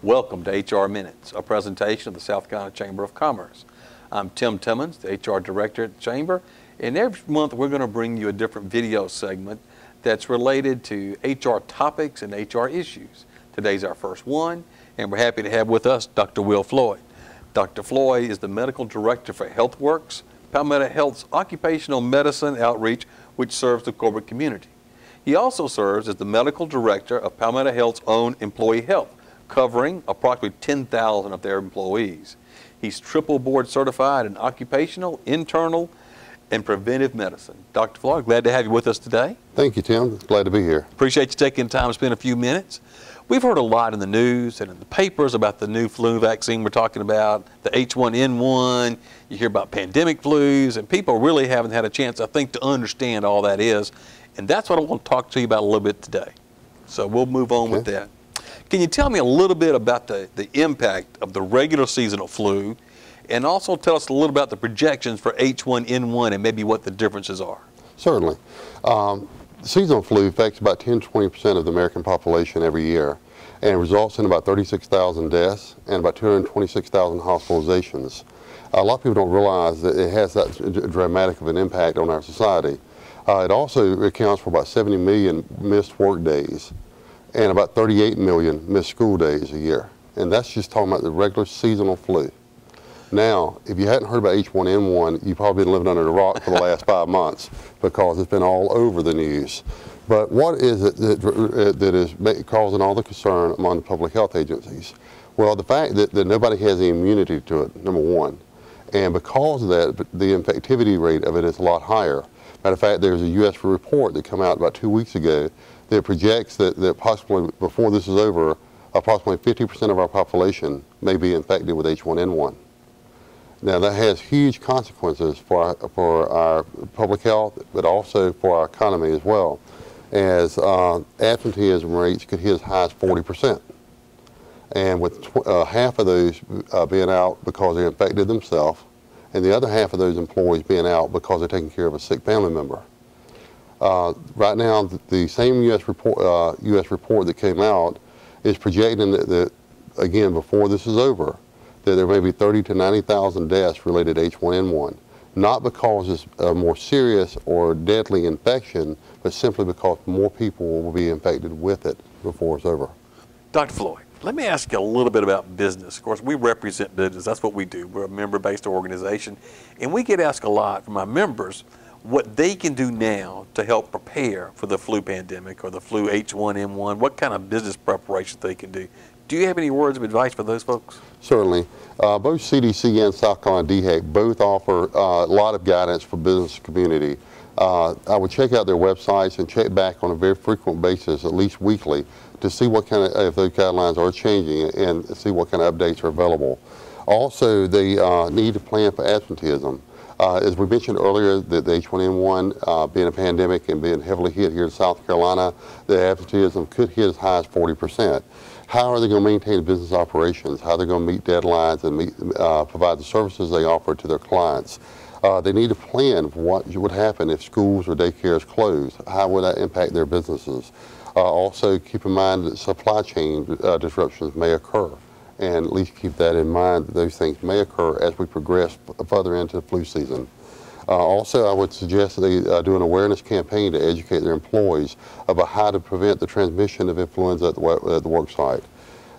Welcome to HR Minutes, a presentation of the South Carolina Chamber of Commerce. I'm Tim Timmons, the HR Director at the Chamber, and every month we're going to bring you a different video segment that's related to HR topics and HR issues. Today's our first one, and we're happy to have with us Dr. Will Floyd. Dr. Floyd is the Medical Director for HealthWorks, Palmetto Health's occupational medicine outreach, which serves the corporate community. He also serves as the Medical Director of Palmetto Health's own Employee Health, covering approximately 10,000 of their employees. He's triple board certified in occupational, internal, and preventive medicine. Dr. Floyd, glad to have you with us today. Thank you, Tim. Glad to be here. Appreciate you taking time to spend a few minutes. We've heard a lot in the news and in the papers about the new flu vaccine we're talking about, the H1N1. You hear about pandemic flus, and people really haven't had a chance, I think, to understand all that is. And that's what I want to talk to you about a little bit today. So we'll move on with that. Can you tell me a little bit about the impact of the regular seasonal flu, and also tell us a little about the projections for H1N1 and maybe what the differences are? Certainly. Seasonal flu affects about 10 to 20% of the American population every year, and results in about 36,000 deaths and about 226,000 hospitalizations. A lot of people don't realize that it has that dramatic of an impact on our society. It also accounts for about 70 million missed work days and about 38 million missed school days a year. And that's just talking about the regular seasonal flu. Now, if you hadn't heard about H1N1, you've probably been living under a rock for the last 5 months because it's been all over the news. But what is it that is causing all the concern among the public health agencies? Well, the fact that nobody has the immunity to it, number one. And because of that, the infectivity rate of it is a lot higher. Matter of fact, there's a U.S. report that came out about 2 weeks ago that projects that possibly before this is over, approximately 50% of our population may be infected with H1N1. Now that has huge consequences for our public health, but also for our economy as well, as absenteeism rates could hit as high as 40%. And with half of those being out because they're infected themselves, and the other half of those employees being out because they're taking care of a sick family member. Right now, the same U.S. report that came out is projecting that, again, before this is over, that there may be 30 to 90,000 deaths related to H1N1, not because it's a more serious or deadly infection, but simply because more people will be infected with it before it's over. Dr. Floyd, let me ask you a little bit about business. Of course, we represent business. That's what we do. We're a member-based organization, and we get asked a lot from our members what they can do now to help prepare for the flu pandemic or the flu H1N1, what kind of business preparations they can do. Do you have any words of advice for those folks? Certainly. Both CDC and South Carolina DHEC both offer a lot of guidance for business community. I would check out their websites and check back on a very frequent basis, at least weekly, to see what kind of, if those guidelines are changing and see what kind of updates are available. Also, they need to plan for absenteeism. As we mentioned earlier, the H1N1 being a pandemic and being heavily hit here in South Carolina, the absenteeism could hit as high as 40%. How are they going to maintain business operations? How are they going to meet deadlines and provide the services they offer to their clients? They need to plan for what would happen if schools or daycares closed. How would that impact their businesses? Also, keep in mind that supply chain disruptions may occur, and at least keep that in mind that those things may occur as we progress further into the flu season. Also, I would suggest that they do an awareness campaign to educate their employees about how to prevent the transmission of influenza at the work site.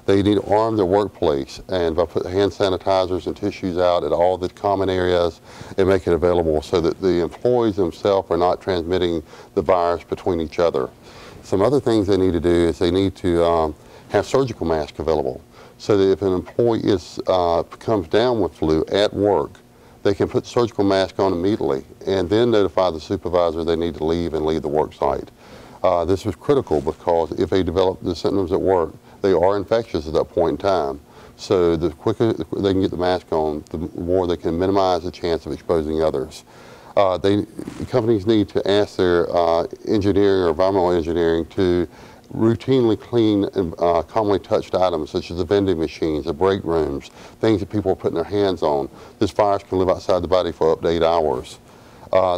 They need to arm their workplace and by putting hand sanitizers and tissues out at all the common areas and make it available so that the employees themselves are not transmitting the virus between each other. Some other things they need to do is they need to have surgical masks available so that if an employee comes down with flu at work, they can put surgical mask on immediately and then notify the supervisor they need to leave and leave the work site. This is critical because if they develop the symptoms at work, they are infectious at that point in time. So the quicker they can get the mask on, the more they can minimize the chance of exposing others. Companies need to ask their engineering or environmental engineering to routinely clean commonly touched items such as the vending machines, the break rooms, things that people are putting their hands on. This virus can live outside the body for up to 8 hours.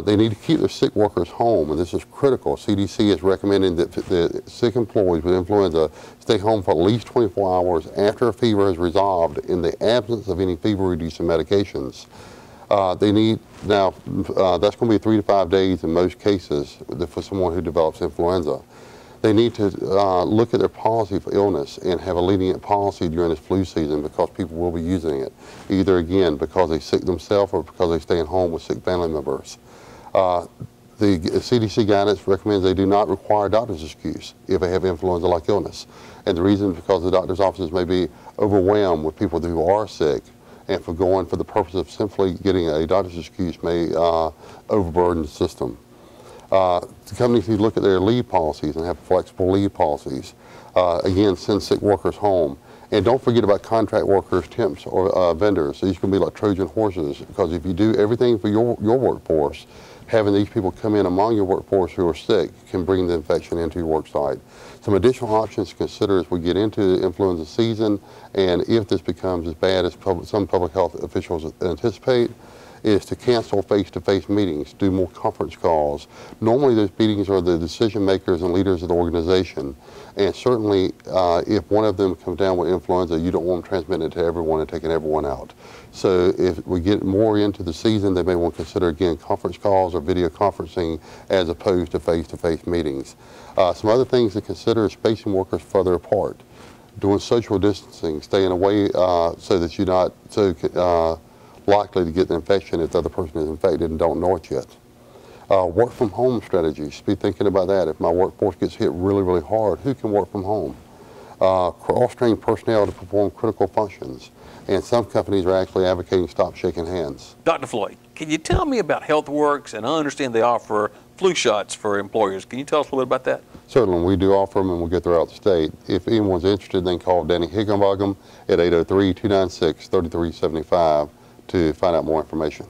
They need to keep their sick workers home, and this is critical. CDC is recommending that the sick employees with influenza stay home for at least 24 hours after a fever is resolved in the absence of any fever-reducing medications. They need, now, that's going to be 3 to 5 days in most cases for someone who develops influenza. They need to look at their policy for illness and have a lenient policy during this flu season, because people will be using it, either again because they sick themselves or because they stay at home with sick family members. The CDC guidance recommends they do not require a doctor's excuse if they have influenza-like illness. And the reason is because the doctor's offices may be overwhelmed with people who are sick, and for going for the purpose of simply getting a doctor's excuse may overburden the system. The companies need to look at their leave policies and have flexible leave policies. Again, send sick workers home. And don't forget about contract workers, temps, or vendors. These can be like Trojan horses, because if you do everything for your workforce, having these people come in among your workforce who are sick can bring the infection into your work site. Some additional options to consider as we get into the influenza season, and if this becomes as bad as some public health officials anticipate, is to cancel face-to-face meetings, do more conference calls. Normally those meetings are the decision makers and leaders of the organization, and certainly if one of them comes down with influenza, you don't want them transmitting it to everyone and taking everyone out. So if we get more into the season, they may want to consider again conference calls or video conferencing as opposed to face-to-face meetings. Some other things to consider is spacing workers further apart, doing social distancing, staying away so that you're not so likely to get the infection if the other person is infected and don't know it yet. Work from home strategies, be thinking about that. If my workforce gets hit really, really hard, who can work from home? Cross-train personnel to perform critical functions. And some companies are actually advocating stop shaking hands. Dr. Floyd, can you tell me about HealthWorks? And I understand they offer flu shots for employers. Can you tell us a little bit about that? Certainly, we do offer them, and we get throughout the state. If anyone's interested, then call Danny Higginbotham at 803-296-3375 to find out more information.